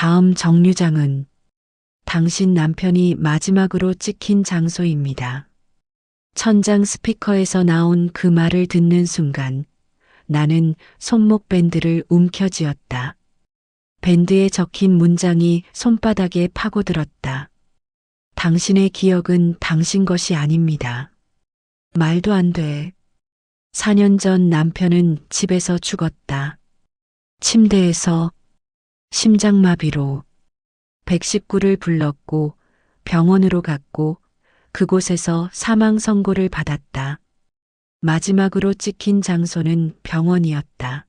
다음 정류장은 당신 남편이 마지막으로 찍힌 장소입니다. 천장 스피커에서 나온 그 말을 듣는 순간 나는 손목 밴드를 움켜쥐었다. 밴드에 적힌 문장이 손바닥에 파고들었다. 당신의 기억은 당신 것이 아닙니다. 말도 안 돼. 4년 전 남편은 집에서 죽었다. 침대에서 심장마비로 119를 불렀고 병원으로 갔고 그곳에서 사망 선고를 받았다. 마지막으로 찍힌 장소는 병원이었다.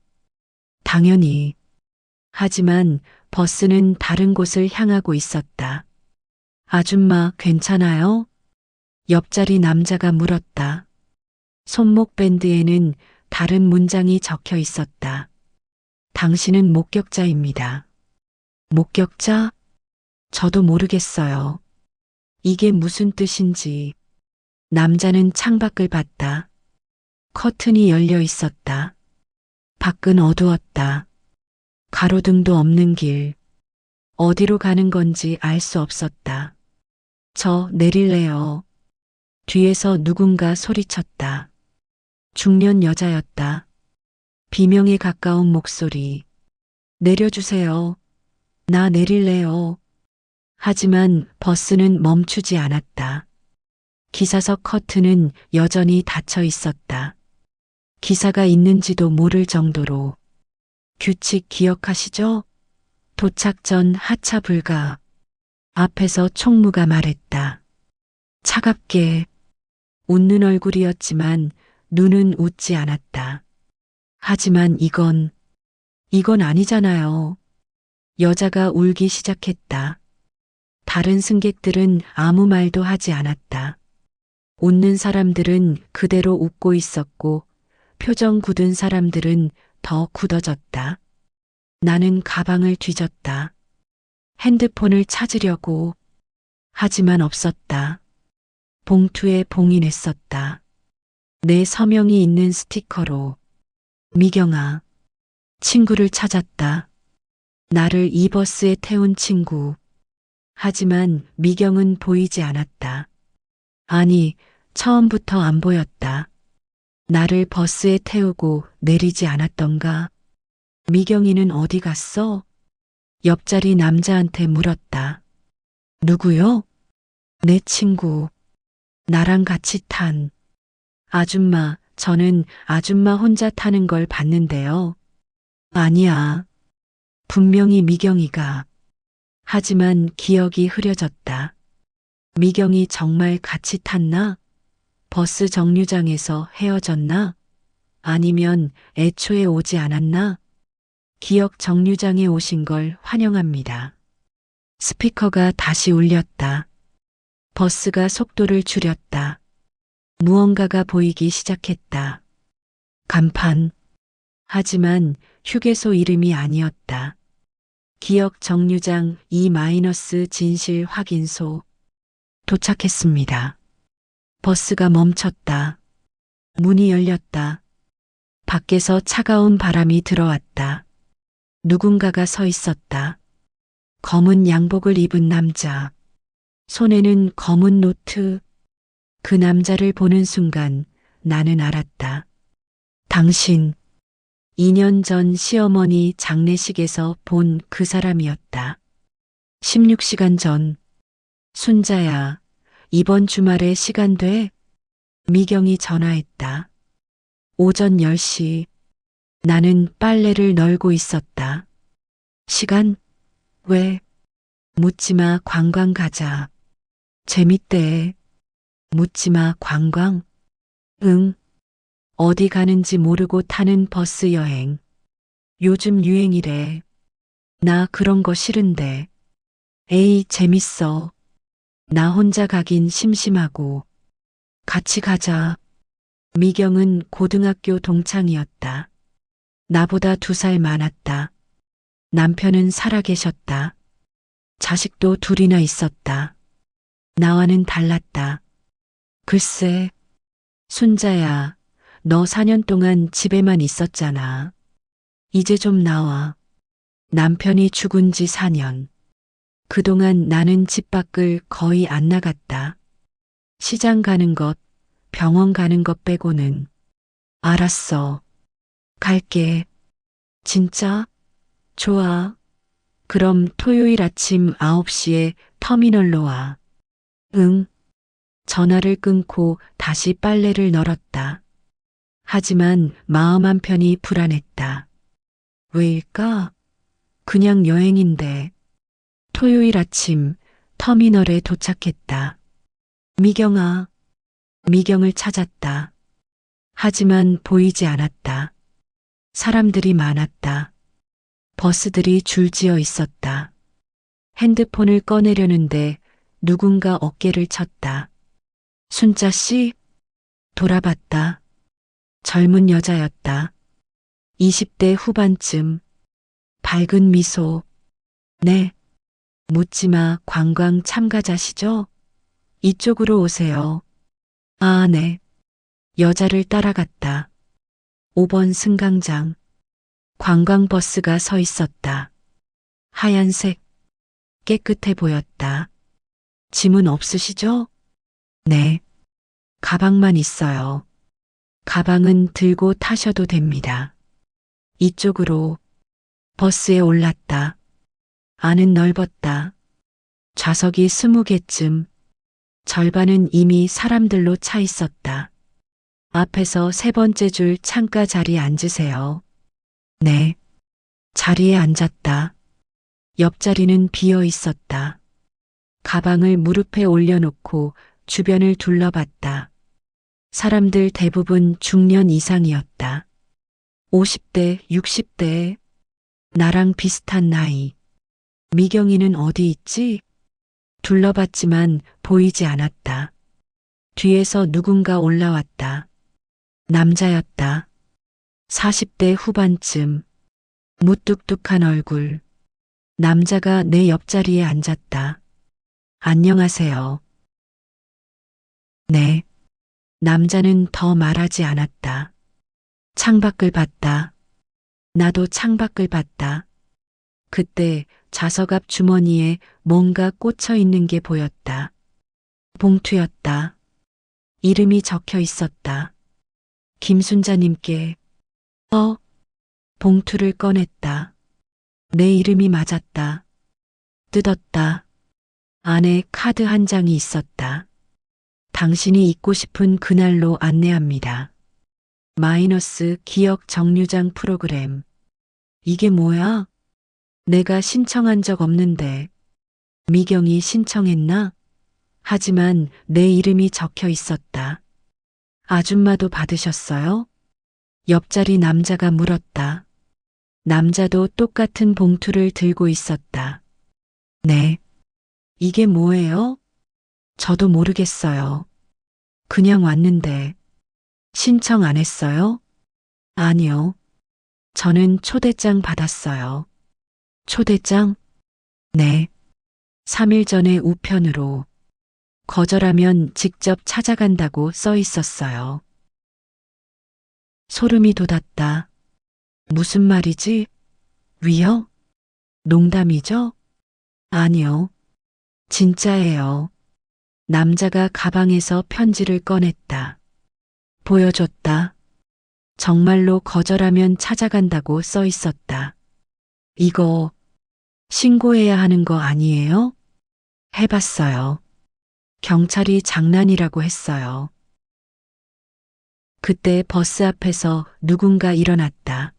당연히. 하지만 버스는 다른 곳을 향하고 있었다. 아줌마 괜찮아요? 옆자리 남자가 물었다. 손목 밴드에는 다른 문장이 적혀 있었다. 당신은 목격자입니다. 목격자? 저도 모르겠어요. 이게 무슨 뜻인지. 남자는 창밖을 봤다. 커튼이 열려 있었다. 밖은 어두웠다. 가로등도 없는 길. 어디로 가는 건지 알 수 없었다. 저 내릴래요. 뒤에서 누군가 소리쳤다. 중년 여자였다. 비명에 가까운 목소리. 내려주세요. 나 내릴래요. 하지만 버스는 멈추지 않았다. 기사석 커튼은 여전히 닫혀 있었다. 기사가 있는지도 모를 정도로. 규칙 기억하시죠? 도착 전 하차 불가. 앞에서 총무가 말했다. 차갑게. 웃는 얼굴이었지만 눈은 웃지 않았다. 하지만 이건 아니잖아요. 여자가 울기 시작했다. 다른 승객들은 아무 말도 하지 않았다. 웃는 사람들은 그대로 웃고 있었고 표정 굳은 사람들은 더 굳어졌다. 나는 가방을 뒤졌다. 핸드폰을 찾으려고. 하지만 없었다. 봉투에 봉인했었다. 내 서명이 있는 스티커로. 미경아. 친구를 찾았다. 나를 이 버스에 태운 친구. 하지만 미경은 보이지 않았다. 아니, 처음부터 안 보였다. 나를 버스에 태우고 내리지 않았던가? 미경이는 어디 갔어? 옆자리 남자한테 물었다. 누구요? 내 친구. 나랑 같이 탄. 아줌마, 저는 아줌마 혼자 타는 걸 봤는데요. 아니야. 분명히 미경이가. 하지만 기억이 흐려졌다. 미경이 정말 같이 탔나? 버스 정류장에서 헤어졌나? 아니면 애초에 오지 않았나? 기억 정류장에 오신 걸 환영합니다. 스피커가 다시 울렸다. 버스가 속도를 줄였다. 무언가가 보이기 시작했다. 간판. 하지만 휴게소 이름이 아니었다. 기억 정류장 E- 진실 확인소. 도착했습니다. 버스가 멈췄다. 문이 열렸다. 밖에서 차가운 바람이 들어왔다. 누군가가 서 있었다. 검은 양복을 입은 남자. 손에는 검은 노트. 그 남자를 보는 순간 나는 알았다. 당신, 2년 전 시어머니 장례식에서 본 그 사람이었다. 16시간 전. 순자야, 이번 주말에 시간 돼? 미경이 전화했다. 오전 10시. 나는 빨래를 널고 있었다. 시간? 왜? 묻지마, 관광 가자. 재밌대. 묻지마, 관광? 응. 어디 가는지 모르고 타는 버스 여행. 요즘 유행이래. 나 그런 거 싫은데. 에이, 재밌어. 나 혼자 가긴 심심하고. 같이 가자. 미경은 고등학교 동창이었다. 나보다 2살 많았다. 남편은 살아계셨다. 자식도 둘이나 있었다. 나와는 달랐다. 글쎄, 순자야, 너 4년 동안 집에만 있었잖아. 이제 좀 나와. 남편이 죽은 지 4년. 그동안 나는 집 밖을 거의 안 나갔다. 시장 가는 것, 병원 가는 것 빼고는. 알았어. 갈게. 진짜? 좋아. 그럼 토요일 아침 9시에 터미널로 와. 응. 전화를 끊고 다시 빨래를 널었다. 하지만 마음 한편이 불안했다. 왜일까? 그냥 여행인데. 토요일 아침 터미널에 도착했다. 미경아, 미경을 찾았다. 하지만 보이지 않았다. 사람들이 많았다. 버스들이 줄지어 있었다. 핸드폰을 꺼내려는데 누군가 어깨를 쳤다. 순자 씨? 돌아봤다. 젊은 여자였다. 20대 후반쯤. 밝은 미소. 네. 묻지마 관광 참가자시죠? 이쪽으로 오세요. 아, 네. 여자를 따라갔다. 5번 승강장. 관광버스가 서 있었다. 하얀색. 깨끗해 보였다. 짐은 없으시죠? 네. 가방만 있어요. 가방은 들고 타셔도 됩니다. 이쪽으로. 버스에 올랐다. 안은 넓었다. 좌석이 20개쯤. 절반은 이미 사람들로 차 있었다. 앞에서 3번째 줄 창가 자리에 앉으세요. 네. 자리에 앉았다. 옆자리는 비어 있었다. 가방을 무릎에 올려놓고 주변을 둘러봤다. 사람들 대부분 중년 이상이었다. 50대, 60대. 나랑 비슷한 나이. 미경이는 어디 있지? 둘러봤지만 보이지 않았다. 뒤에서 누군가 올라왔다. 남자였다. 40대 후반쯤. 무뚝뚝한 얼굴. 남자가 내 옆자리에 앉았다. 안녕하세요. 네. 남자는 더 말하지 않았다. 창밖을 봤다. 나도 창밖을 봤다. 그때 좌석 앞 주머니에 뭔가 꽂혀 있는 게 보였다. 봉투였다. 이름이 적혀 있었다. 김순자님께. 봉투를 꺼냈다. 내 이름이 맞았다. 뜯었다. 안에 카드 한 장이 있었다. 당신이 있고 싶은 그날로 안내합니다. 마이너스 기억 정류장 프로그램. 이게 뭐야? 내가 신청한 적 없는데. 미경이 신청했나? 하지만 내 이름이 적혀 있었다. 아줌마도 받으셨어요? 옆자리 남자가 물었다. 남자도 똑같은 봉투를 들고 있었다. 네. 이게 뭐예요? 저도 모르겠어요. 그냥 왔는데. 신청 안 했어요? 아니요. 저는 초대장 받았어요. 초대장? 네. 3일 전에 우편으로. 거절하면 직접 찾아간다고 써 있었어요. 소름이 돋았다. 무슨 말이지? 위요? 농담이죠? 아니요. 진짜예요. 남자가 가방에서 편지를 꺼냈다. 보여줬다. 정말로 거절하면 찾아간다고 써 있었다. 이거 신고해야 하는 거 아니에요? 해봤어요. 경찰이 장난이라고 했어요. 그때 버스 앞에서 누군가 일어났다.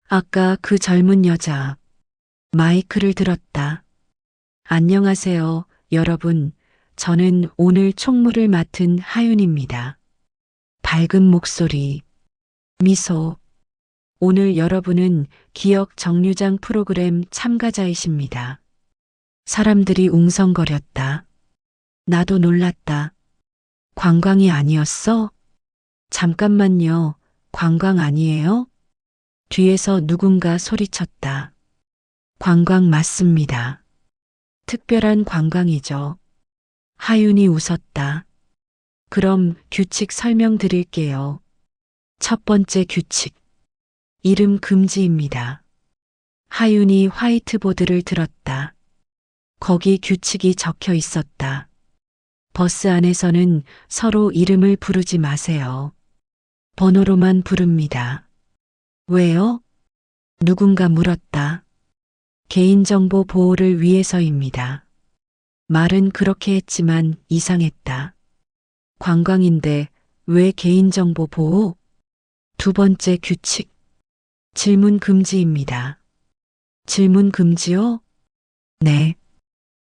아까 그 젊은 여자. 마이크를 들었다. 안녕하세요, 여러분. 저는 오늘 총무를 맡은 하윤입니다. 밝은 목소리, 미소. 오늘 여러분은 기억 정류장 프로그램 참가자이십니다. 사람들이 웅성거렸다. 나도 놀랐다. 관광이 아니었어? 잠깐만요. 관광 아니에요? 뒤에서 누군가 소리쳤다. 관광 맞습니다. 특별한 관광이죠. 하윤이 웃었다. 그럼 규칙 설명드릴게요. 첫 번째 규칙. 이름 금지입니다. 하윤이 화이트보드를 들었다. 거기 규칙이 적혀 있었다. 버스 안에서는 서로 이름을 부르지 마세요. 번호로만 부릅니다. 왜요? 누군가 물었다. 개인정보 보호를 위해서입니다. 말은 그렇게 했지만 이상했다. 관광인데 왜 개인정보 보호? 두 번째 규칙. 질문 금지입니다. 질문 금지요? 네.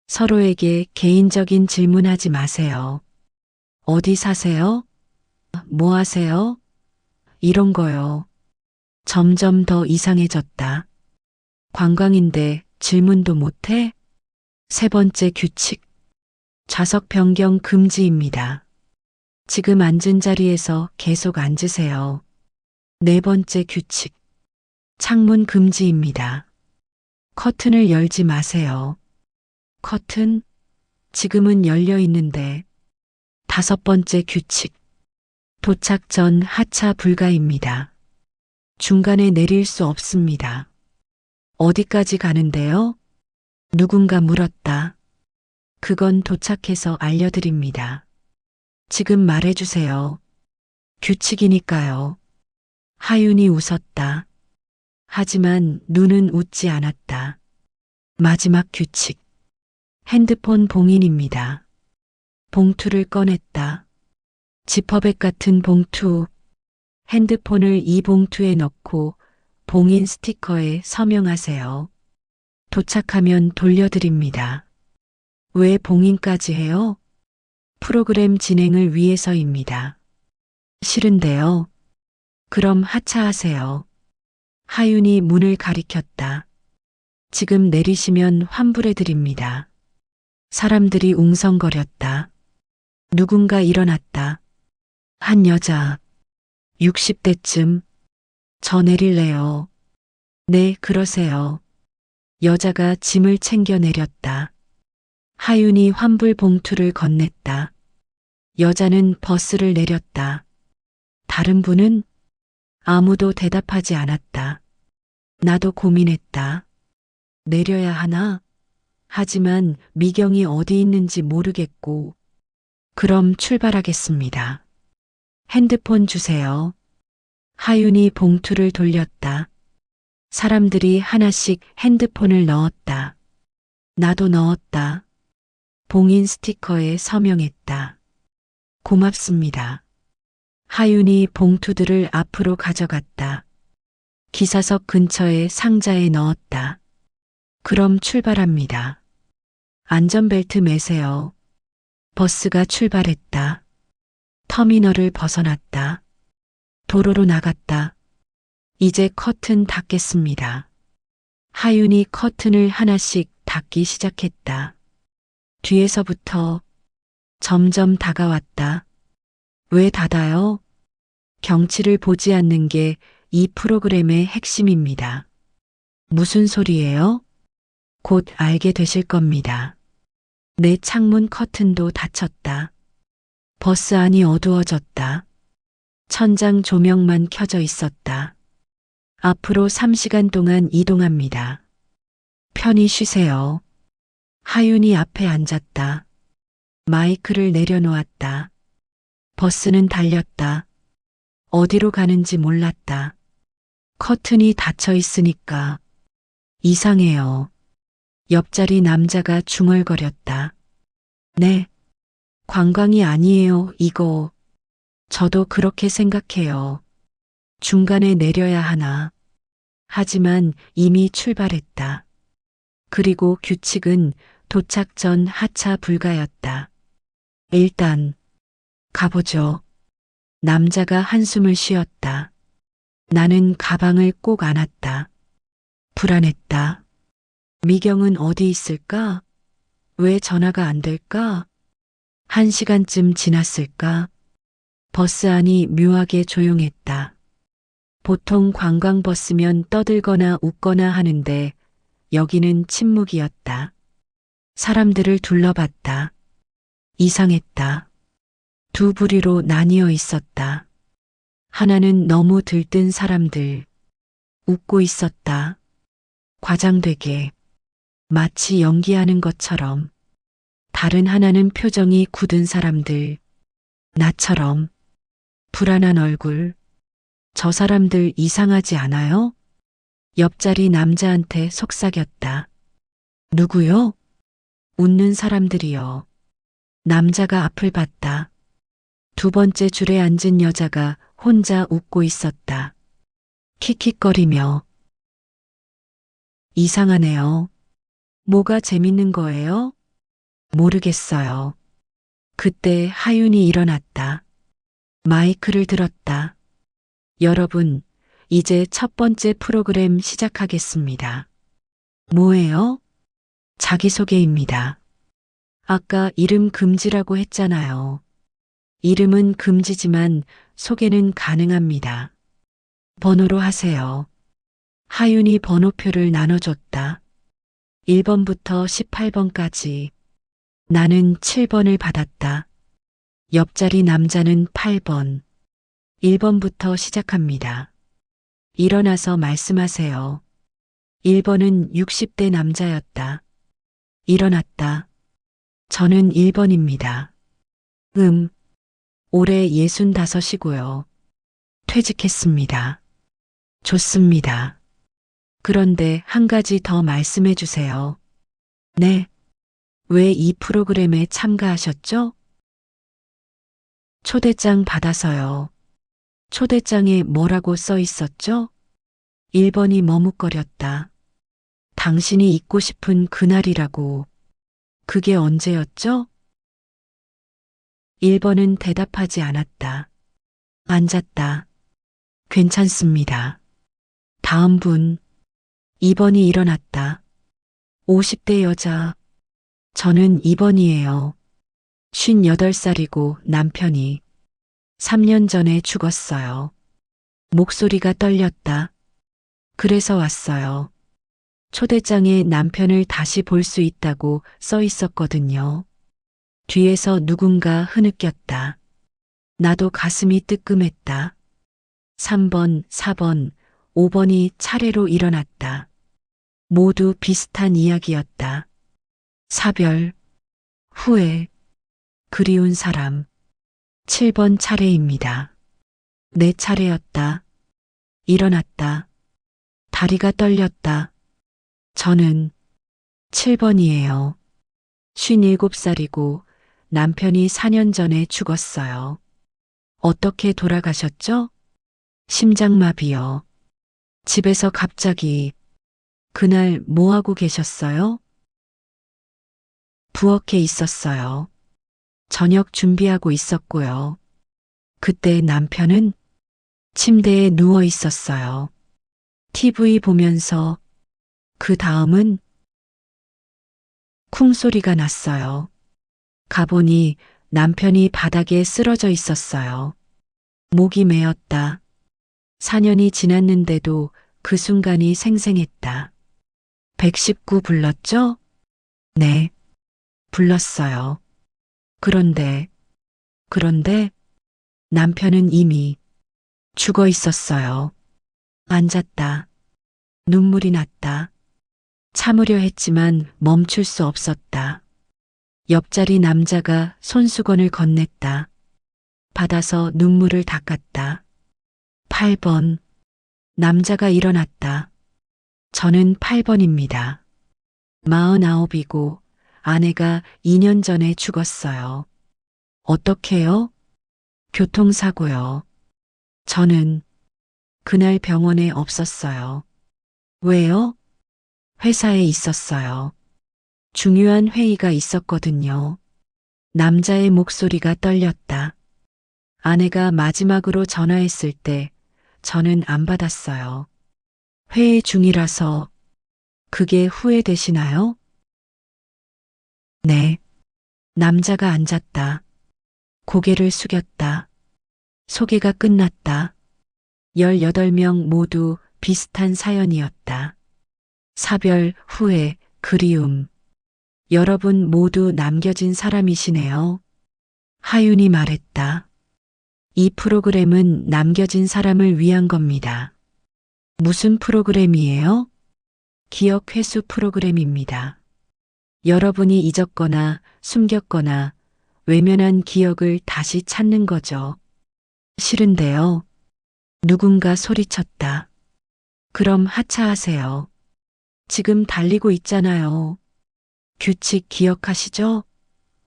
서로에게 개인적인 질문하지 마세요. 어디 사세요? 뭐 하세요? 이런 거요. 점점 더 이상해졌다. 관광인데 질문도 못해? 세 번째 규칙. 좌석 변경 금지입니다. 지금 앉은 자리에서 계속 앉으세요. 네 번째 규칙. 창문 금지입니다. 커튼을 열지 마세요. 커튼? 지금은 열려 있는데. 다섯 번째 규칙. 도착 전 하차 불가입니다. 중간에 내릴 수 없습니다. 어디까지 가는데요? 누군가 물었다. 그건 도착해서 알려드립니다. 지금 말해주세요. 규칙이니까요. 하윤이 웃었다. 하지만 눈은 웃지 않았다. 마지막 규칙. 핸드폰 봉인입니다. 봉투를 꺼냈다. 지퍼백 같은 봉투. 핸드폰을 이 봉투에 넣고 봉인 스티커에 서명하세요. 도착하면 돌려드립니다. 왜 봉인까지 해요? 프로그램 진행을 위해서입니다. 싫은데요. 그럼 하차하세요. 하윤이 문을 가리켰다. 지금 내리시면 환불해드립니다. 사람들이 웅성거렸다. 누군가 일어났다. 한 여자. 60대쯤. 저 내릴래요. 네, 그러세요. 여자가 짐을 챙겨 내렸다. 하윤이 환불 봉투를 건넸다. 여자는 버스를 내렸다. 다른 분은? 아무도 대답하지 않았다. 나도 고민했다. 내려야 하나? 하지만 미경이 어디 있는지 모르겠고. 그럼 출발하겠습니다. 핸드폰 주세요. 하윤이 봉투를 돌렸다. 사람들이 하나씩 핸드폰을 넣었다. 나도 넣었다. 봉인 스티커에 서명했다. 고맙습니다. 하윤이 봉투들을 앞으로 가져갔다. 기사석 근처에 상자에 넣었다. 그럼 출발합니다. 안전벨트 매세요. 버스가 출발했다. 터미널을 벗어났다. 도로로 나갔다. 이제 커튼 닫겠습니다. 하윤이 커튼을 하나씩 닫기 시작했다. 뒤에서부터 점점 다가왔다. 왜 닫아요? 경치를 보지 않는 게 이 프로그램의 핵심입니다. 무슨 소리예요? 곧 알게 되실 겁니다. 내 창문 커튼도 닫혔다. 버스 안이 어두워졌다. 천장 조명만 켜져 있었다. 앞으로 3시간 동안 이동합니다. 편히 쉬세요. 하윤이 앞에 앉았다. 마이크를 내려놓았다. 버스는 달렸다. 어디로 가는지 몰랐다. 커튼이 닫혀 있으니까. 이상해요. 옆자리 남자가 중얼거렸다. 네. 관광이 아니에요, 이거. 저도 그렇게 생각해요. 중간에 내려야 하나. 하지만 이미 출발했다. 그리고 규칙은 도착 전 하차 불가였다. 일단 가보죠. 남자가 한숨을 쉬었다. 나는 가방을 꼭 안았다. 불안했다. 미경은 어디 있을까? 왜 전화가 안 될까? 1시간쯤 지났을까? 버스 안이 묘하게 조용했다. 보통 관광버스면 떠들거나 웃거나 하는데 여기는 침묵이었다. 사람들을 둘러봤다. 이상했다. 두 부류로 나뉘어 있었다. 하나는 너무 들뜬 사람들. 웃고 있었다. 과장되게, 마치 연기하는 것처럼. 다른 하나는 표정이 굳은 사람들, 나처럼. 불안한 얼굴. 저 사람들 이상하지 않아요? 옆자리 남자한테 속삭였다. 누구요? 웃는 사람들이요. 남자가 앞을 봤다. 두 번째 줄에 앉은 여자가 혼자 웃고 있었다. 킥킥거리며. 이상하네요. 뭐가 재밌는 거예요? 모르겠어요. 그때 하윤이 일어났다. 마이크를 들었다. 여러분, 이제 첫 번째 프로그램 시작하겠습니다. 뭐예요? 자기소개입니다. 아까 이름 금지라고 했잖아요. 이름은 금지지만 소개는 가능합니다. 번호로 하세요. 하윤이 번호표를 나눠줬다. 1번부터 18번까지. 나는 7번을 받았다. 옆자리 남자는 8번. 1번부터 시작합니다. 일어나서 말씀하세요. 1번은 60대 남자였다. 일어났다. 저는 1번입니다. 올해 65이고요. 퇴직했습니다. 좋습니다. 그런데 한 가지 더 말씀해 주세요. 네. 왜 이 프로그램에 참가하셨죠? 초대장 받아서요. 초대장에 뭐라고 써 있었죠? 1번이 머뭇거렸다. 당신이 있고 싶은 그날이라고. 그게 언제였죠? 1번은 대답하지 않았다. 앉았다. 괜찮습니다. 다음 분. 2번이 일어났다. 50대 여자. 저는 2번이에요. 58살이고 남편이 3년 전에 죽었어요. 목소리가 떨렸다. 그래서 왔어요. 초대장에 남편을 다시 볼 수 있다고 써 있었거든요. 뒤에서 누군가 흐느꼈다. 나도 가슴이 뜨끔했다. 3번, 4번, 5번이 차례로 일어났다. 모두 비슷한 이야기였다. 사별, 후회, 그리운 사람. 7번 차례입니다. 내 차례였다. 일어났다. 다리가 떨렸다. 저는 7번이에요. 57살이고 남편이 4년 전에 죽었어요. 어떻게 돌아가셨죠? 심장마비요. 집에서 갑자기. 그날 뭐 하고 계셨어요? 부엌에 있었어요. 저녁 준비하고 있었고요. 그때 남편은 침대에 누워 있었어요. TV 보면서. 그 다음은 쿵 소리가 났어요. 가보니 남편이 바닥에 쓰러져 있었어요. 목이 메었다. 4년이 지났는데도 그 순간이 생생했다. 119 불렀죠? 네, 불렀어요. 그런데 남편은 이미 죽어 있었어요. 앉았다. 눈물이 났다. 참으려 했지만 멈출 수 없었다. 옆자리 남자가 손수건을 건넸다. 받아서 눈물을 닦았다. 8번. 남자가 일어났다. 저는 8번입니다. 49이고 아내가 2년 전에 죽었어요. 어떻게요? 교통사고요. 저는 그날 병원에 없었어요. 왜요? 회사에 있었어요. 중요한 회의가 있었거든요. 남자의 목소리가 떨렸다. 아내가 마지막으로 전화했을 때 저는 안 받았어요. 회의 중이라서. 그게 후회되시나요? 네. 남자가 앉았다. 고개를 숙였다. 소개가 끝났다. 18명 모두 비슷한 사연이었다. 사별, 후회, 그리움. 여러분 모두 남겨진 사람이시네요. 하윤이 말했다. 이 프로그램은 남겨진 사람을 위한 겁니다. 무슨 프로그램이에요? 기억 회수 프로그램입니다. 여러분이 잊었거나 숨겼거나 외면한 기억을 다시 찾는 거죠. 싫은데요. 누군가 소리쳤다. 그럼 하차하세요. 지금 달리고 있잖아요. 규칙 기억하시죠?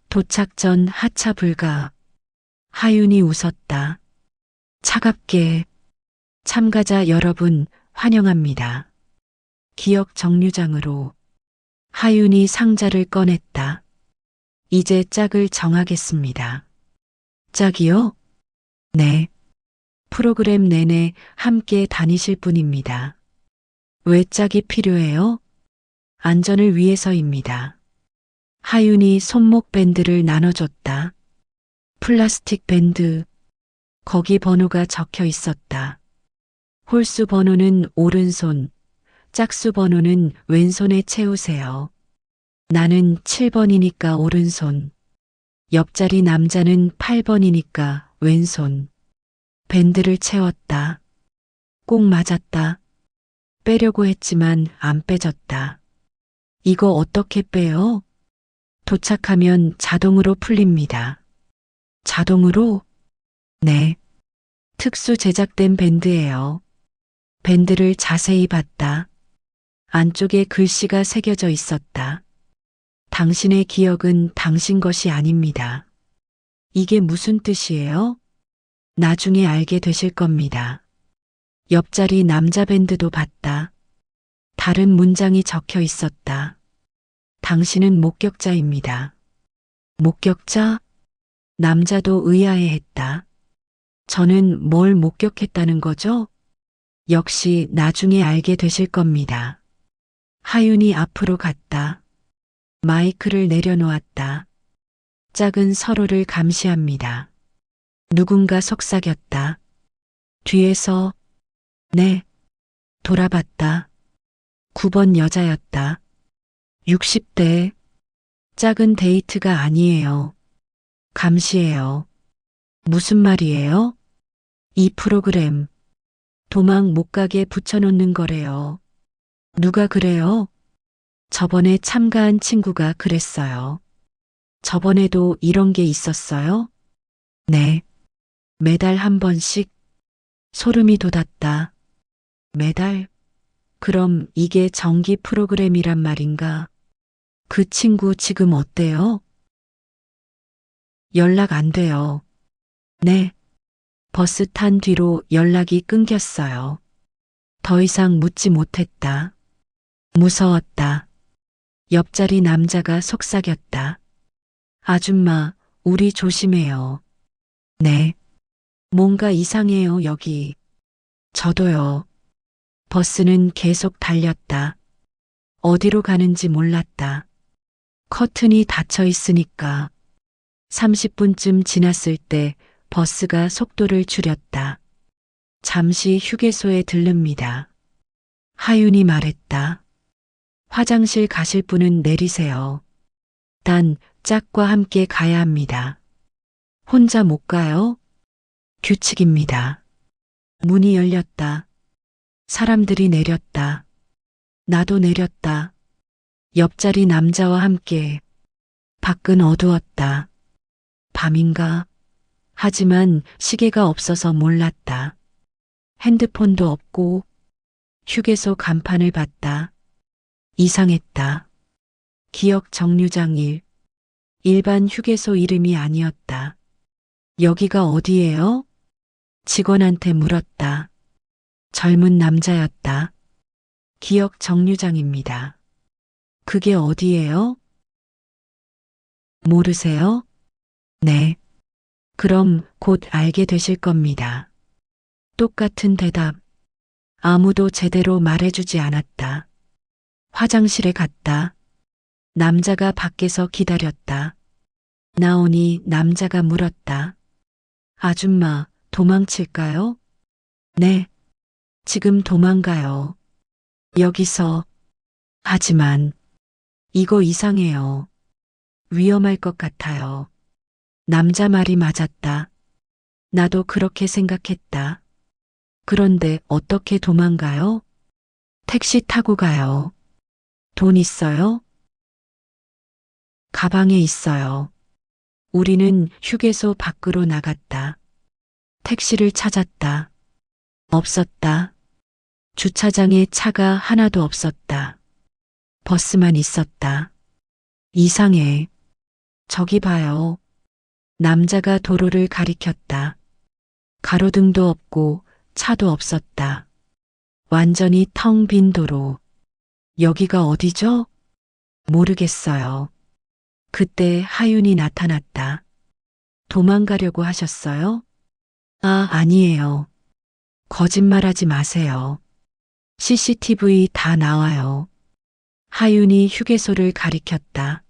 도착 전 하차 불가. 하윤이 웃었다. 차갑게. 참가자 여러분 환영합니다. 기억 정류장으로. 하윤이 상자를 꺼냈다. 이제 짝을 정하겠습니다. 짝이요? 네. 프로그램 내내 함께 다니실 분입니다. 왜 짝이 필요해요? 안전을 위해서입니다. 하윤이 손목 밴드를 나눠줬다. 플라스틱 밴드. 거기 번호가 적혀 있었다. 홀수 번호는 오른손, 짝수 번호는 왼손에 채우세요. 나는 7번이니까 오른손. 옆자리 남자는 8번이니까 왼손. 밴드를 채웠다. 꼭 맞았다. 빼려고 했지만 안 빼졌다. 이거 어떻게 빼요? 도착하면 자동으로 풀립니다. 자동으로? 네. 특수 제작된 밴드예요. 밴드를 자세히 봤다. 안쪽에 글씨가 새겨져 있었다. 당신의 기억은 당신 것이 아닙니다. 이게 무슨 뜻이에요? 나중에 알게 되실 겁니다. 옆자리 남자 밴드도 봤다. 다른 문장이 적혀 있었다. 당신은 목격자입니다. 목격자? 남자도 의아해했다. 저는 뭘 목격했다는 거죠? 역시 나중에 알게 되실 겁니다. 하윤이 앞으로 갔다. 마이크를 내려놓았다. 짝은 서로를 감시합니다. 누군가 속삭였다. 뒤에서 네. 돌아봤다. 9번 여자였다. 60대. 짝은 데이트가 아니에요. 감시예요. 무슨 말이에요? 이 프로그램. 도망 못 가게 붙여놓는 거래요. 누가 그래요? 저번에 참가한 친구가 그랬어요. 저번에도 이런 게 있었어요? 네. 매달 한 번씩. 소름이 돋았다. 매달? 그럼 이게 정기 프로그램이란 말인가? 그 친구 지금 어때요? 연락 안 돼요. 네. 버스 탄 뒤로 연락이 끊겼어요. 더 이상 묻지 못했다. 무서웠다. 옆자리 남자가 속삭였다. 아줌마, 우리 조심해요. 네. 뭔가 이상해요, 여기. 저도요. 버스는 계속 달렸다. 어디로 가는지 몰랐다. 커튼이 닫혀 있으니까. 30분쯤 지났을 때 버스가 속도를 줄였다. 잠시 휴게소에 들릅니다. 하윤이 말했다. 화장실 가실 분은 내리세요. 단 짝과 함께 가야 합니다. 혼자 못 가요? 규칙입니다. 문이 열렸다. 사람들이 내렸다. 나도 내렸다. 옆자리 남자와 함께. 밖은 어두웠다. 밤인가? 하지만 시계가 없어서 몰랐다. 핸드폰도 없고 휴게소 간판을 봤다. 이상했다. 기억 정류장 1. 일반 휴게소 이름이 아니었다. 여기가 어디예요? 직원한테 물었다. 젊은 남자였다. 기억 정류장입니다. 그게 어디예요? 모르세요? 네. 그럼 곧 알게 되실 겁니다. 똑같은 대답. 아무도 제대로 말해주지 않았다. 화장실에 갔다. 남자가 밖에서 기다렸다. 나오니 남자가 물었다. 아줌마, 도망칠까요? 네. 지금 도망가요. 여기서. 하지만 이거 이상해요. 위험할 것 같아요. 남자 말이 맞았다. 나도 그렇게 생각했다. 그런데 어떻게 도망가요? 택시 타고 가요. 돈 있어요? 가방에 있어요. 우리는 휴게소 밖으로 나갔다. 택시를 찾았다. 없었다. 주차장에 차가 하나도 없었다. 버스만 있었다. 이상해. 저기 봐요. 남자가 도로를 가리켰다. 가로등도 없고 차도 없었다. 완전히 텅 빈 도로. 여기가 어디죠? 모르겠어요. 그때 하윤이 나타났다. 도망가려고 하셨어요? 아, 아니에요. 거짓말하지 마세요. CCTV 다 나와요. 하윤이 휴게소를 가리켰다.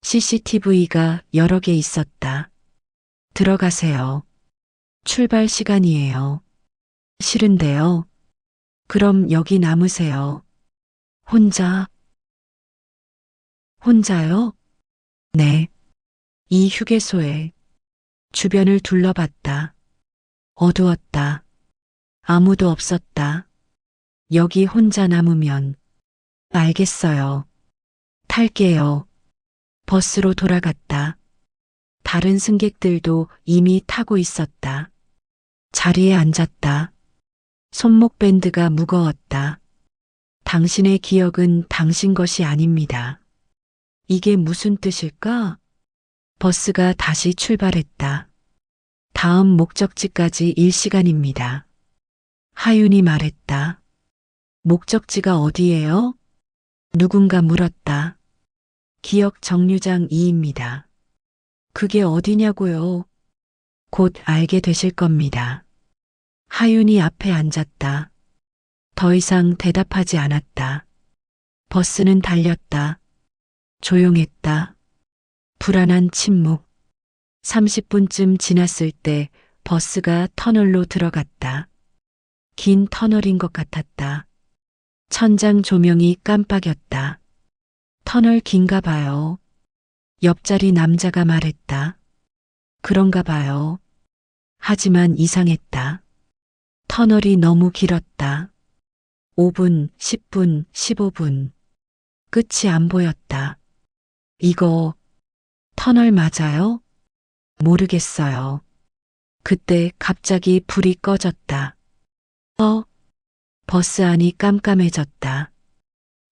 CCTV가 여러 개 있었다. 들어가세요. 출발 시간이에요. 싫은데요. 그럼 여기 남으세요. 혼자요? 네. 이 휴게소에 주변을 둘러봤다. 어두웠다. 아무도 없었다. 여기 혼자 남으면 알겠어요. 탈게요. 버스로 돌아갔다. 다른 승객들도 이미 타고 있었다. 자리에 앉았다. 손목 밴드가 무거웠다. 당신의 기억은 당신 것이 아닙니다. 이게 무슨 뜻일까? 버스가 다시 출발했다. 다음 목적지까지 1시간입니다. 하윤이 말했다. 목적지가 어디예요? 누군가 물었다. 기억 정류장 2입니다. 그게 어디냐고요? 곧 알게 되실 겁니다. 하윤이 앞에 앉았다. 더 이상 대답하지 않았다. 버스는 달렸다. 조용했다. 불안한 침묵. 30분쯤 지났을 때 버스가 터널로 들어갔다. 긴 터널인 것 같았다. 천장 조명이 깜빡였다. 터널 긴가 봐요. 옆자리 남자가 말했다. 그런가 봐요. 하지만 이상했다. 터널이 너무 길었다. 5분, 10분, 15분. 끝이 안 보였다. 이거 터널 맞아요? 모르겠어요. 그때 갑자기 불이 꺼졌다. 버스 안이 깜깜해졌다.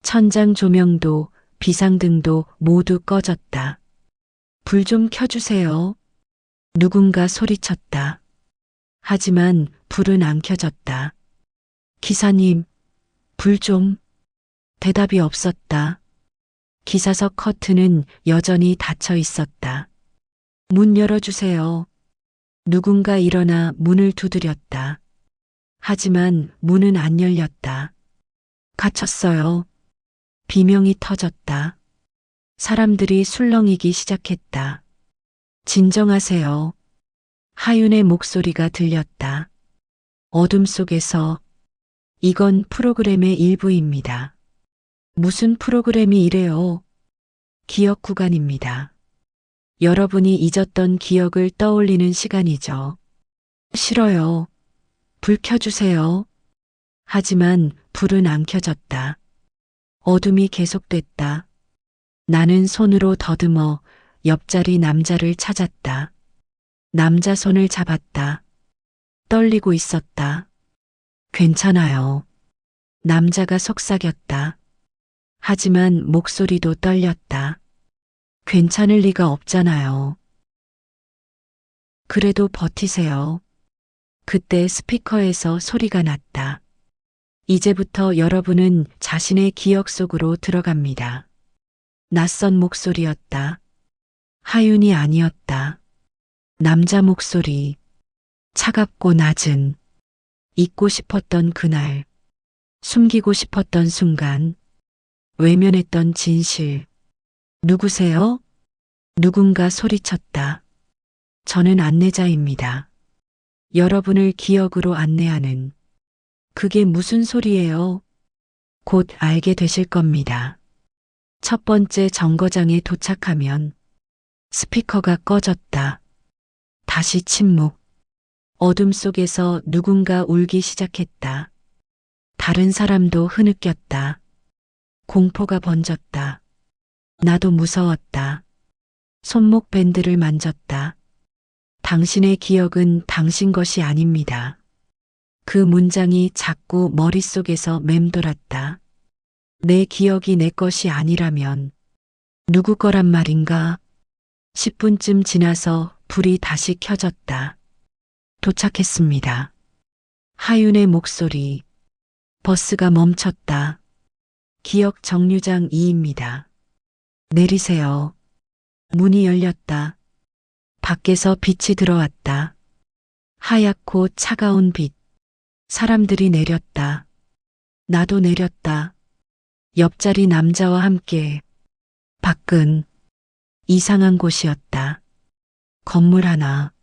천장 조명도 비상등도 모두 꺼졌다. 불 좀 켜주세요. 누군가 소리쳤다. 하지만 불은 안 켜졌다. 기사님, 불 좀. 대답이 없었다. 기사석 커튼은 여전히 닫혀 있었다. 문 열어주세요. 누군가 일어나 문을 두드렸다. 하지만 문은 안 열렸다. 갇혔어요. 비명이 터졌다. 사람들이 술렁이기 시작했다. 진정하세요. 하윤의 목소리가 들렸다. 어둠 속에서 이건 프로그램의 일부입니다. 무슨 프로그램이 이래요? 기억 구간입니다. 여러분이 잊었던 기억을 떠올리는 시간이죠. 싫어요. 불 켜주세요. 하지만 불은 안 켜졌다. 어둠이 계속됐다. 나는 손으로 더듬어 옆자리 남자를 찾았다. 남자 손을 잡았다. 떨리고 있었다. 괜찮아요. 남자가 속삭였다. 하지만 목소리도 떨렸다. 괜찮을 리가 없잖아요. 그래도 버티세요. 그때 스피커에서 소리가 났다. 이제부터 여러분은 자신의 기억 속으로 들어갑니다. 낯선 목소리였다. 하윤이 아니었다. 남자 목소리. 차갑고 낮은. 잊고 싶었던 그날. 숨기고 싶었던 순간. 외면했던 진실. 누구세요? 누군가 소리쳤다. 저는 안내자입니다. 여러분을 기억으로 안내하는. 그게 무슨 소리예요? 곧 알게 되실 겁니다. 첫 번째 정거장에 도착하면 스피커가 꺼졌다. 다시 침묵. 어둠 속에서 누군가 울기 시작했다. 다른 사람도 흐느꼈다. 공포가 번졌다. 나도 무서웠다. 손목 밴드를 만졌다. 당신의 기억은 당신 것이 아닙니다. 그 문장이 자꾸 머릿속에서 맴돌았다. 내 기억이 내 것이 아니라면 누구 거란 말인가? 10분쯤 지나서 불이 다시 켜졌다. 도착했습니다. 하윤의 목소리. 버스가 멈췄다. 기억 정류장 2입니다. 내리세요. 문이 열렸다. 밖에서 빛이 들어왔다. 하얗고 차가운 빛. 사람들이 내렸다. 나도 내렸다. 옆자리 남자와 함께. 밖은 이상한 곳이었다. 건물 하나.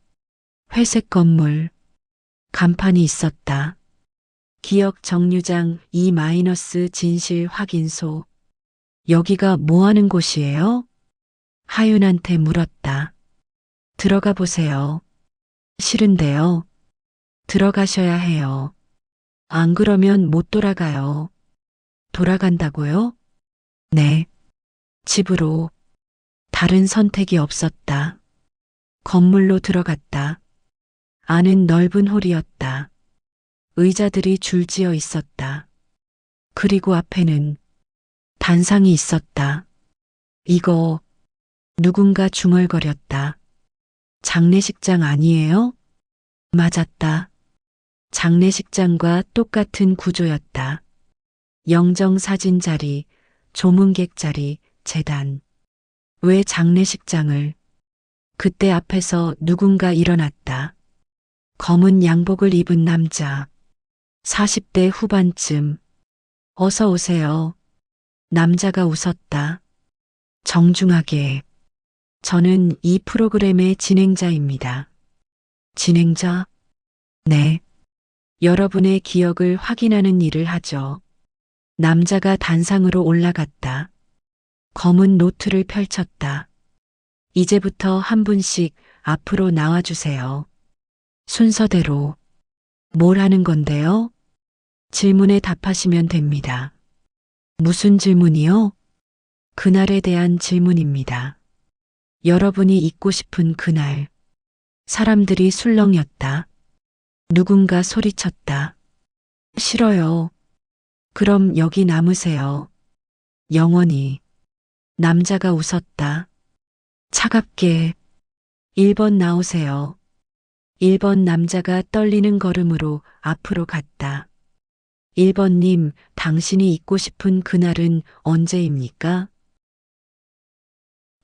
회색 건물. 간판이 있었다. 기억 정류장 2- 진실 확인소. 여기가 뭐 하는 곳이에요? 하윤한테 물었다. 들어가 보세요. 싫은데요. 들어가셔야 해요. 안 그러면 못 돌아가요. 돌아간다고요? 네. 집으로. 다른 선택이 없었다. 건물로 들어갔다. 안은 넓은 홀이었다. 의자들이 줄지어 있었다. 그리고 앞에는 단상이 있었다. 이거 누군가 중얼거렸다. 장례식장 아니에요? 맞았다. 장례식장과 똑같은 구조였다. 영정사진 자리, 조문객 자리, 재단. 왜 장례식장을? 그때 앞에서 누군가 일어났다. 검은 양복을 입은 남자. 40대 후반쯤. 어서 오세요. 남자가 웃었다. 정중하게. 저는 이 프로그램의 진행자입니다. 진행자? 네. 여러분의 기억을 확인하는 일을 하죠. 남자가 단상으로 올라갔다. 검은 노트를 펼쳤다. 이제부터 한 분씩 앞으로 나와주세요. 순서대로. 뭘 하는 건데요? 질문에 답하시면 됩니다. 무슨 질문이요? 그날에 대한 질문입니다. 여러분이 잊고 싶은 그날. 사람들이 술렁였다. 누군가 소리쳤다. 싫어요. 그럼 여기 남으세요. 영원히. 남자가 웃었다. 차갑게. 1번 나오세요. 1번 남자가 떨리는 걸음으로 앞으로 갔다. 1번님, 당신이 잊고 싶은 그날은 언제입니까?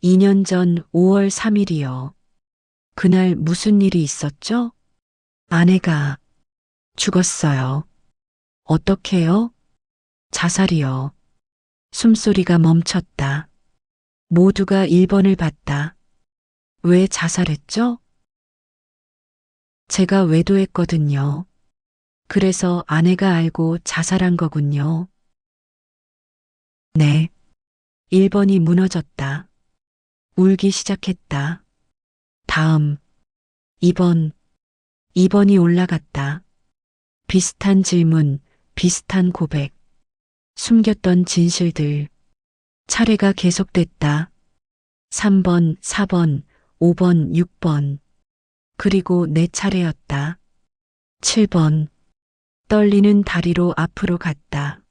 2년 전 5월 3일이요. 그날 무슨 일이 있었죠? 아내가 죽었어요. 어떻게요? 자살이요. 숨소리가 멈췄다. 모두가 1번을 봤다. 왜 자살했죠? 제가 외도했거든요. 그래서 아내가 알고 자살한 거군요. 네. 1번이 무너졌다. 울기 시작했다. 다음. 2번. 2번이 올라갔다. 비슷한 질문, 비슷한 고백. 숨겼던 진실들. 차례가 계속됐다. 3번, 4번, 5번, 6번. 그리고 내 차례였다. 7번. 떨리는 다리로 앞으로 갔다.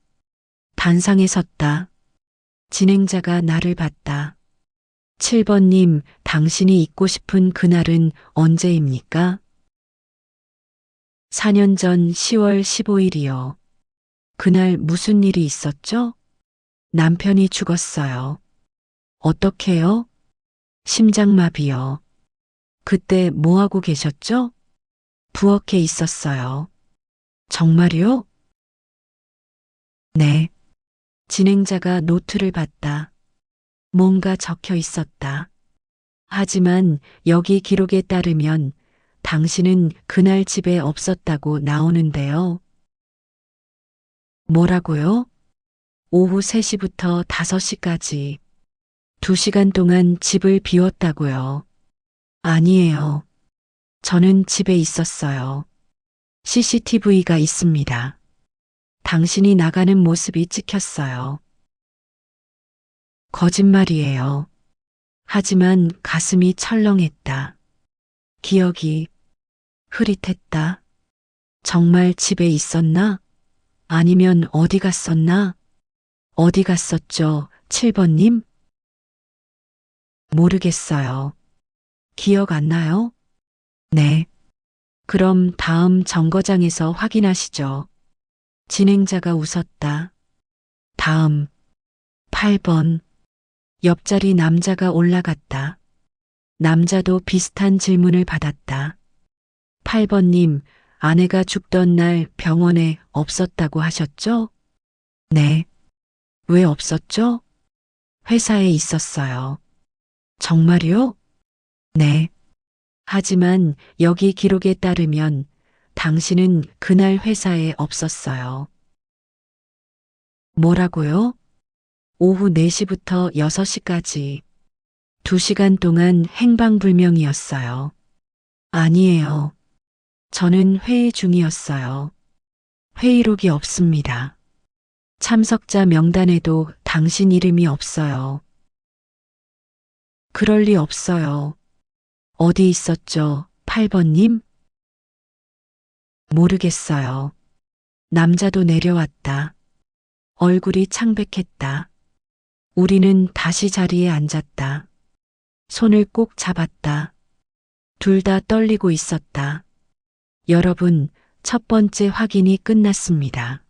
단상에 섰다. 진행자가 나를 봤다. 7번님, 당신이 잊고 싶은 그날은 언제입니까? 4년 전 10월 15일이요. 그날 무슨 일이 있었죠? 남편이 죽었어요. 어떻게요? 심장마비요. 그때 뭐하고 계셨죠? 부엌에 있었어요. 정말요? 네. 진행자가 노트를 봤다. 뭔가 적혀 있었다. 하지만 여기 기록에 따르면 당신은 그날 집에 없었다고 나오는데요. 뭐라고요? 오후 3시부터 5시까지 2시간 동안 집을 비웠다고요. 아니에요. 저는 집에 있었어요. CCTV가 있습니다. 당신이 나가는 모습이 찍혔어요. 거짓말이에요. 하지만 가슴이 철렁했다. 기억이 흐릿했다. 정말 집에 있었나? 아니면 어디 갔었나? 어디 갔었죠, 7번님? 모르겠어요. 기억 안 나요? 네. 그럼 다음 정거장에서 확인하시죠. 진행자가 웃었다. 다음 8번. 옆자리 남자가 올라갔다. 남자도 비슷한 질문을 받았다. 8번님, 아내가 죽던 날 병원에 없었다고 하셨죠? 네. 왜 없었죠? 회사에 있었어요. 정말요? 네. 하지만 여기 기록에 따르면 당신은 그날 회사에 없었어요. 뭐라고요? 오후 4시부터 6시까지 2시간 동안 행방불명이었어요. 아니에요. 저는 회의 중이었어요. 회의록이 없습니다. 참석자 명단에도 당신 이름이 없어요. 그럴 리 없어요. 어디 있었죠, 8번님? 모르겠어요. 남자도 내려왔다. 얼굴이 창백했다. 우리는 다시 자리에 앉았다. 손을 꼭 잡았다. 둘 다 떨리고 있었다. 여러분, 첫 번째 확인이 끝났습니다.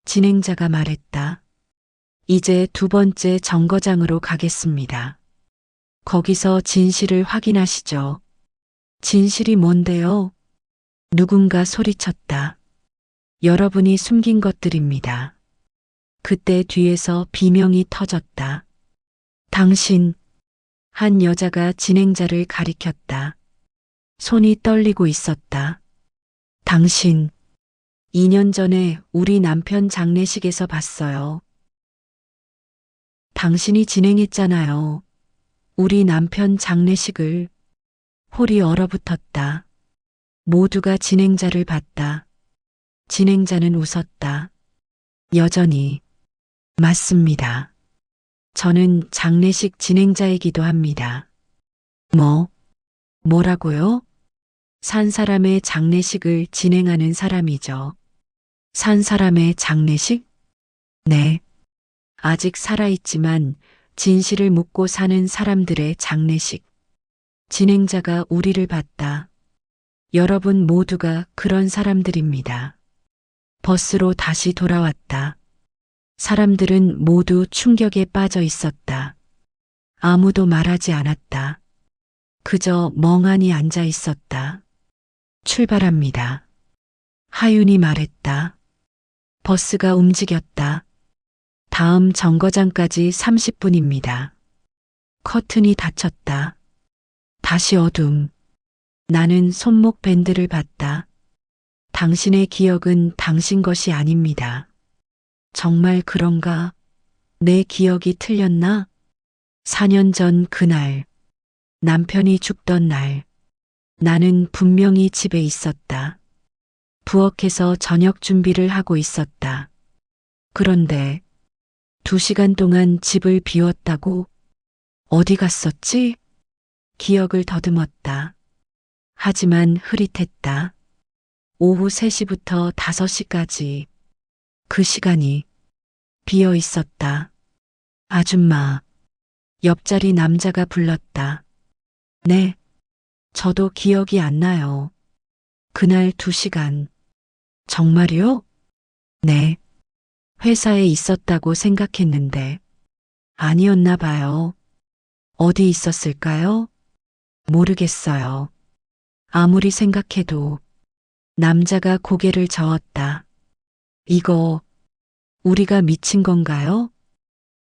진행자가 말했다. 이제 두 번째 정거장으로 가겠습니다. 거기서 진실을 확인하시죠. 진실이 뭔데요? 누군가 소리쳤다. 여러분이 숨긴 것들입니다. 그때 뒤에서 비명이 터졌다. 당신, 한 여자가 진행자를 가리켰다. 손이 떨리고 있었다. 당신, 2년 전에 우리 남편 장례식에서 봤어요. 당신이 진행했잖아요. 우리 남편 장례식을. 홀이 얼어붙었다. 모두가 진행자를 봤다. 진행자는 웃었다. 여전히. 맞습니다. 저는 장례식 진행자이기도 합니다. 뭐라고요? 산 사람의 장례식을 진행하는 사람이죠. 산 사람의 장례식? 네. 아직 살아있지만 진실을 묻고 사는 사람들의 장례식. 진행자가 우리를 봤다. 여러분 모두가 그런 사람들입니다. 버스로 다시 돌아왔다. 사람들은 모두 충격에 빠져 있었다. 아무도 말하지 않았다. 그저 멍하니 앉아 있었다. 출발합니다. 하윤이 말했다. 버스가 움직였다. 다음 정거장까지 30분입니다. 커튼이 닫혔다. 다시 어둠. 나는 손목 밴드를 봤다. 당신의 기억은 당신 것이 아닙니다. 정말 그런가? 내 기억이 틀렸나? 4년 전 그날, 남편이 죽던 날, 나는 분명히 집에 있었다. 부엌에서 저녁 준비를 하고 있었다. 그런데 2시간 동안 집을 비웠다고? 어디 갔었지? 기억을 더듬었다. 하지만 흐릿했다. 오후 3시부터 5시까지 그 시간이 비어 있었다. 아줌마, 옆자리 남자가 불렀다. 네, 저도 기억이 안 나요. 그날 2시간. 정말요? 네. 회사에 있었다고 생각했는데 아니었나 봐요. 어디 있었을까요? 모르겠어요. 아무리 생각해도. 남자가 고개를 저었다. 이거 우리가 미친 건가요?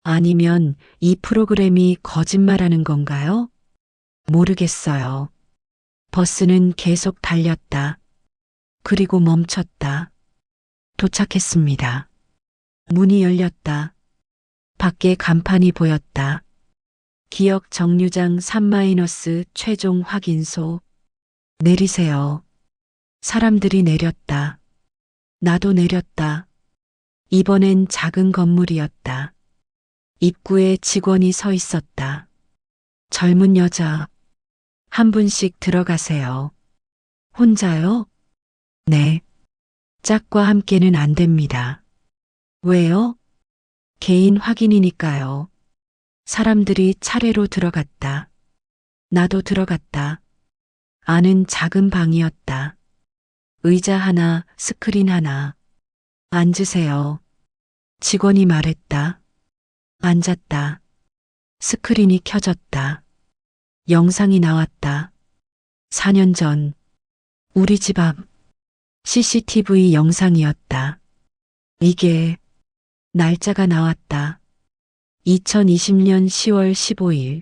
아니면 이 프로그램이 거짓말하는 건가요? 모르겠어요. 버스는 계속 달렸다. 그리고 멈췄다. 도착했습니다. 문이 열렸다. 밖에 간판이 보였다. 기억 정류장 3- 최종 확인소. 내리세요. 사람들이 내렸다. 나도 내렸다. 이번엔 작은 건물이었다. 입구에 직원이 서 있었다. 젊은 여자. 한 분씩 들어가세요. 혼자요? 네. 짝과 함께는 안 됩니다. 왜요? 개인 확인이니까요. 사람들이 차례로 들어갔다. 나도 들어갔다. 안은 작은 방이었다. 의자 하나, 스크린 하나. 앉으세요. 직원이 말했다. 앉았다. 스크린이 켜졌다. 영상이 나왔다. 4년 전, 우리 집 앞 CCTV 영상이었다. 이게 날짜가 나왔다. 2020년 10월 15일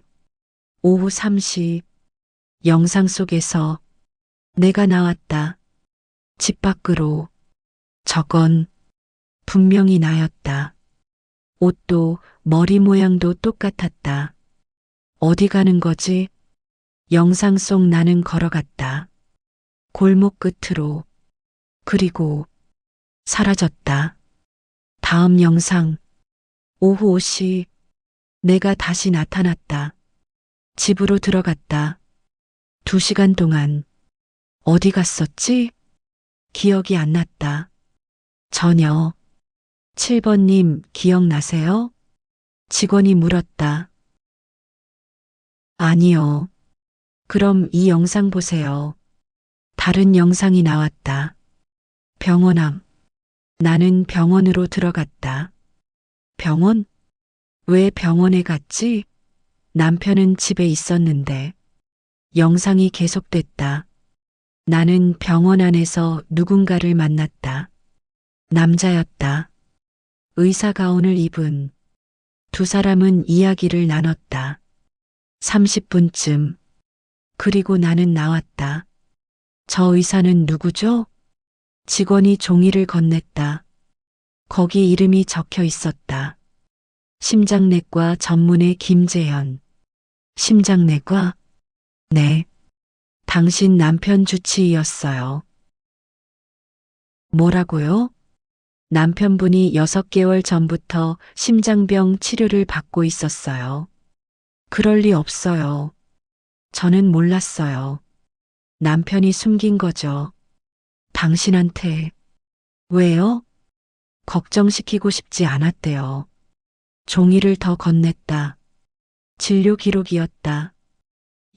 오후 3시 영상 속에서 내가 나왔다. 집 밖으로. 저건 분명히 나였다. 옷도 머리 모양도 똑같았다. 어디 가는 거지? 영상 속 나는 걸어갔다. 골목 끝으로. 그리고 사라졌다. 다음 영상. 오후 5시 내가 다시 나타났다. 집으로 들어갔다. 2시간 동안 어디 갔었지? 기억이 안 났다. 전혀. 7번님 기억나세요? 직원이 물었다. 아니요. 그럼 이 영상 보세요. 다른 영상이 나왔다. 병원 앞. 나는 병원으로 들어갔다. 병원? 왜 병원에 갔지? 남편은 집에 있었는데. 영상이 계속됐다. 나는 병원 안에서 누군가를 만났다. 남자였다. 의사 가운을 입은. 두 사람은 이야기를 나눴다. 30분쯤. 그리고 나는 나왔다. 저 의사는 누구죠? 직원이 종이를 건넸다. 거기 이름이 적혀 있었다. 심장내과 전문의 김재현. 심장내과? 네. 당신 남편 주치의였어요. 뭐라고요? 남편분이 6개월 전부터 심장병 치료를 받고 있었어요. 그럴 리 없어요. 저는 몰랐어요. 남편이 숨긴 거죠. 당신한테. 왜요? 걱정시키고 싶지 않았대요. 종이를 더 건넸다. 진료 기록이었다.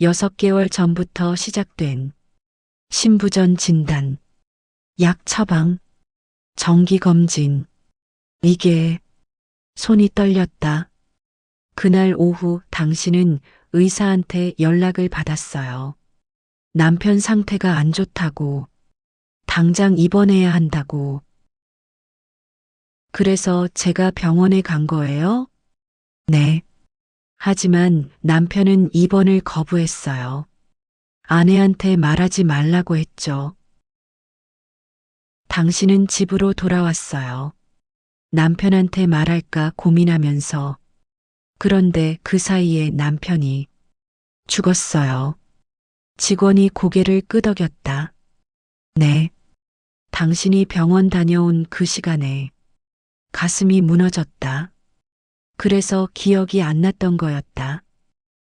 6개월 전부터 시작된 신부전 진단, 약 처방, 정기검진. 이게 손이 떨렸다. 그날 오후 당신은 의사한테 연락을 받았어요. 남편 상태가 안 좋다고, 당장 입원해야 한다고. 그래서 제가 병원에 간 거예요? 네. 하지만 남편은 입원을 거부했어요. 아내한테 말하지 말라고 했죠. 당신은 집으로 돌아왔어요. 남편한테 말할까 고민하면서. 그런데 그 사이에 남편이 죽었어요. 직원이 고개를 끄덕였다. 네. 당신이 병원 다녀온 그 시간에 가슴이 무너졌다. 그래서 기억이 안 났던 거였다.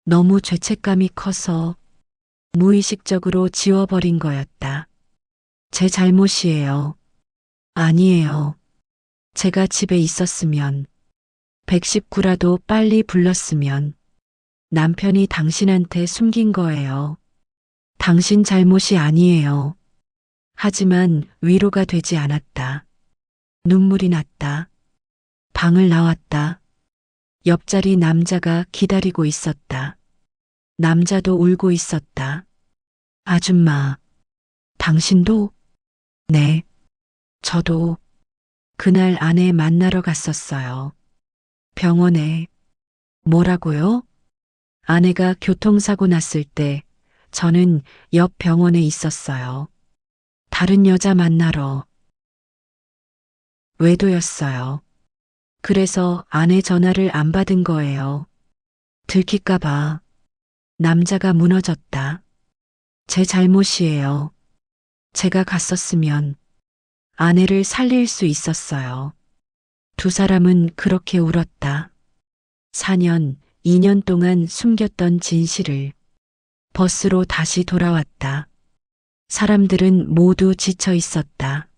너무 죄책감이 커서 무의식적으로 지워버린 거였다. 제 잘못이에요. 아니에요. 제가 집에 있었으면, 119라도 빨리 불렀으면 남편이 당신한테 숨긴 거예요. 당신 잘못이 아니에요. 하지만 위로가 되지 않았다. 눈물이 났다. 방을 나왔다. 옆자리 남자가 기다리고 있었다. 남자도 울고 있었다. 아줌마, 당신도? 네, 저도 그날 아내 만나러 갔었어요. 병원에. 뭐라고요? 아내가 교통사고 났을 때 저는 옆 병원에 있었어요. 다른 여자 만나러. 외도였어요. 그래서 아내 전화를 안 받은 거예요. 들킬까봐. 남자가 무너졌다. 제 잘못이에요. 제가 갔었으면 아내를 살릴 수 있었어요. 두 사람은 그렇게 울었다. 4년, 2년 동안 숨겼던 진실을 버스로 다시 돌아왔다. 사람들은 모두 지쳐 있었다.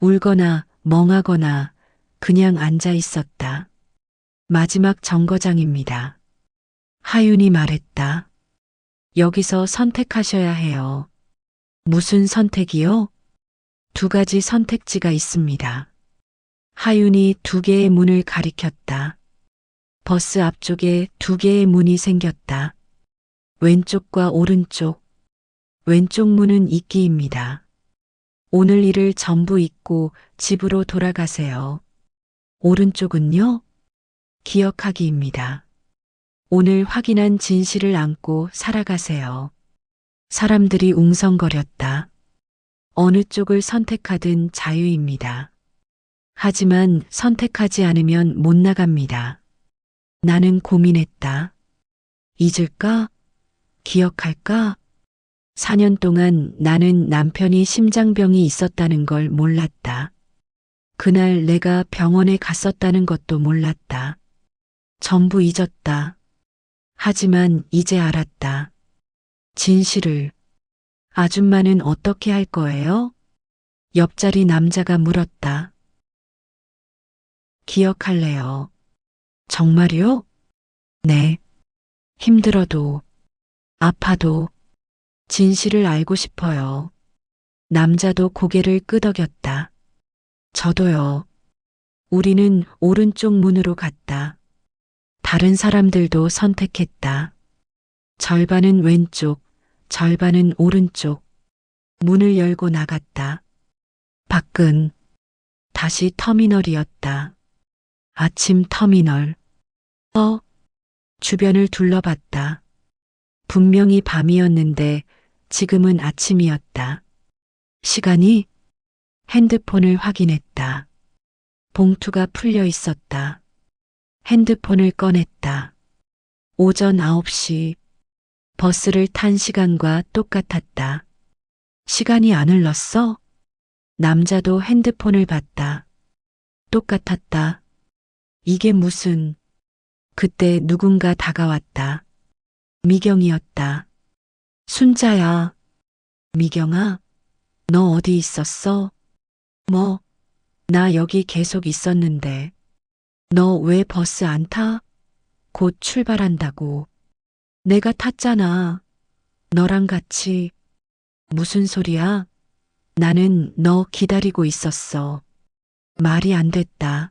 울거나 멍하거나 그냥 앉아 있었다. 마지막 정거장입니다. 하윤이 말했다. 여기서 선택하셔야 해요. 무슨 선택이요? 2가지 선택지가 있습니다. 하윤이 2개의 문을 가리켰다. 버스 앞쪽에 2개의 문이 생겼다. 왼쪽과 오른쪽. 왼쪽 문은 잊기입니다. 오늘 일을 전부 잊고 집으로 돌아가세요. 오른쪽은요? 기억하기입니다. 오늘 확인한 진실을 안고 살아가세요. 사람들이 웅성거렸다. 어느 쪽을 선택하든 자유입니다. 하지만 선택하지 않으면 못 나갑니다. 나는 고민했다. 잊을까? 기억할까? 4년 동안 나는 남편이 심장병이 있었다는 걸 몰랐다. 그날 내가 병원에 갔었다는 것도 몰랐다. 전부 잊었다. 하지만 이제 알았다. 진실을. 아줌마는 어떻게 할 거예요? 옆자리 남자가 물었다. 기억할래요. 정말요? 네. 힘들어도, 아파도, 진실을 알고 싶어요. 남자도 고개를 끄덕였다. 저도요. 우리는 오른쪽 문으로 갔다. 다른 사람들도 선택했다. 절반은 왼쪽, 절반은 오른쪽. 문을 열고 나갔다. 밖은 다시 터미널이었다. 아침 터미널. 주변을 둘러봤다. 분명히 밤이었는데 지금은 아침이었다. 시간이? 핸드폰을 확인했다. 봉투가 풀려 있었다. 핸드폰을 꺼냈다. 오전 9시. 버스를 탄 시간과 똑같았다. 시간이 안 흘렀어? 남자도 핸드폰을 봤다. 똑같았다. 이게 무슨... 그때 누군가 다가왔다. 미경이었다. 순자야. 미경아, 너 어디 있었어? 뭐, 나 여기 계속 있었는데. 너 왜 버스 안 타? 곧 출발한다고. 내가 탔잖아. 너랑 같이. 무슨 소리야? 나는 너 기다리고 있었어. 말이 안 됐다.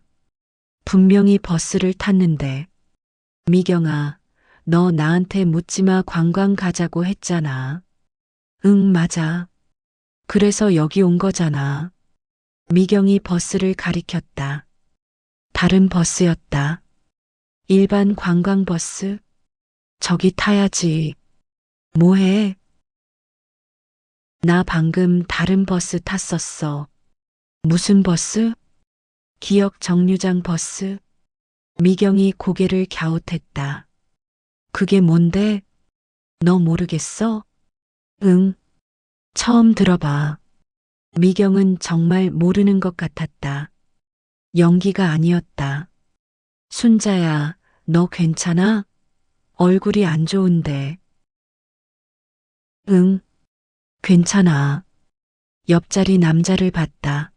분명히 버스를 탔는데. 미경아, 너 나한테 묻지마 관광 가자고 했잖아. 응, 맞아. 그래서 여기 온 거잖아. 미경이 버스를 가리켰다. 다른 버스였다. 일반 관광버스? 저기 타야지. 뭐해? 나 방금 다른 버스 탔었어. 무슨 버스? 기억 정류장 버스? 미경이 고개를 갸웃했다. 그게 뭔데? 너 모르겠어? 응. 처음 들어봐. 미경은 정말 모르는 것 같았다. 연기가 아니었다. 순자야, 너 괜찮아? 얼굴이 안 좋은데. 응, 괜찮아. 옆자리 남자를 봤다.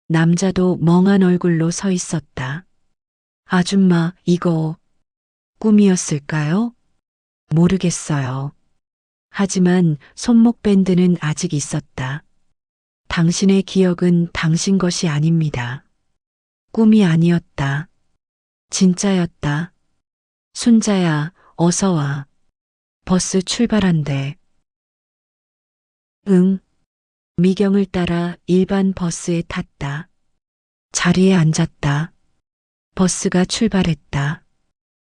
남자도 멍한 얼굴로 서 있었다. 아줌마, 이거 꿈이었을까요? 모르겠어요. 하지만 손목 밴드는 아직 있었다. 당신의 기억은 당신 것이 아닙니다. 꿈이 아니었다. 진짜였다. 순자야, 어서 와. 버스 출발한대. 응. 미경을 따라 일반 버스에 탔다. 자리에 앉았다. 버스가 출발했다.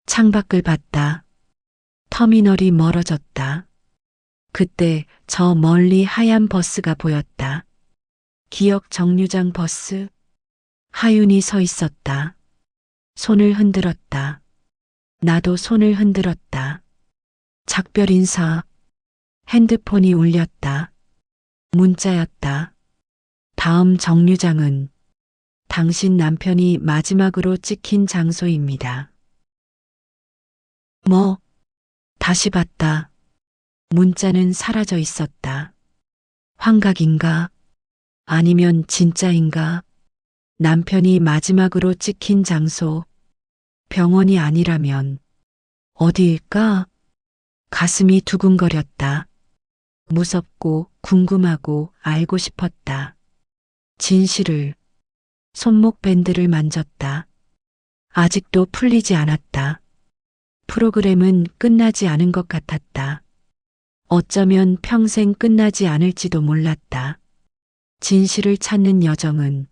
창밖을 봤다. 터미널이 멀어졌다. 그때 저 멀리 하얀 버스가 보였다. 기억 정류장 버스. 하윤이 서 있었다. 손을 흔들었다. 나도 손을 흔들었다. 작별 인사. 핸드폰이 울렸다. 문자였다. 다음 정류장은 당신 남편이 마지막으로 찍힌 장소입니다. 뭐, 다시 봤다. 문자는 사라져 있었다. 환각인가? 아니면 진짜인가? 남편이 마지막으로 찍힌 장소, 병원이 아니라면 어디일까? 가슴이 두근거렸다. 무섭고 궁금하고 알고 싶었다. 진실을, 손목 밴드를 만졌다. 아직도 풀리지 않았다. 프로그램은 끝나지 않은 것 같았다. 어쩌면 평생 끝나지 않을지도 몰랐다. 진실을 찾는 여정은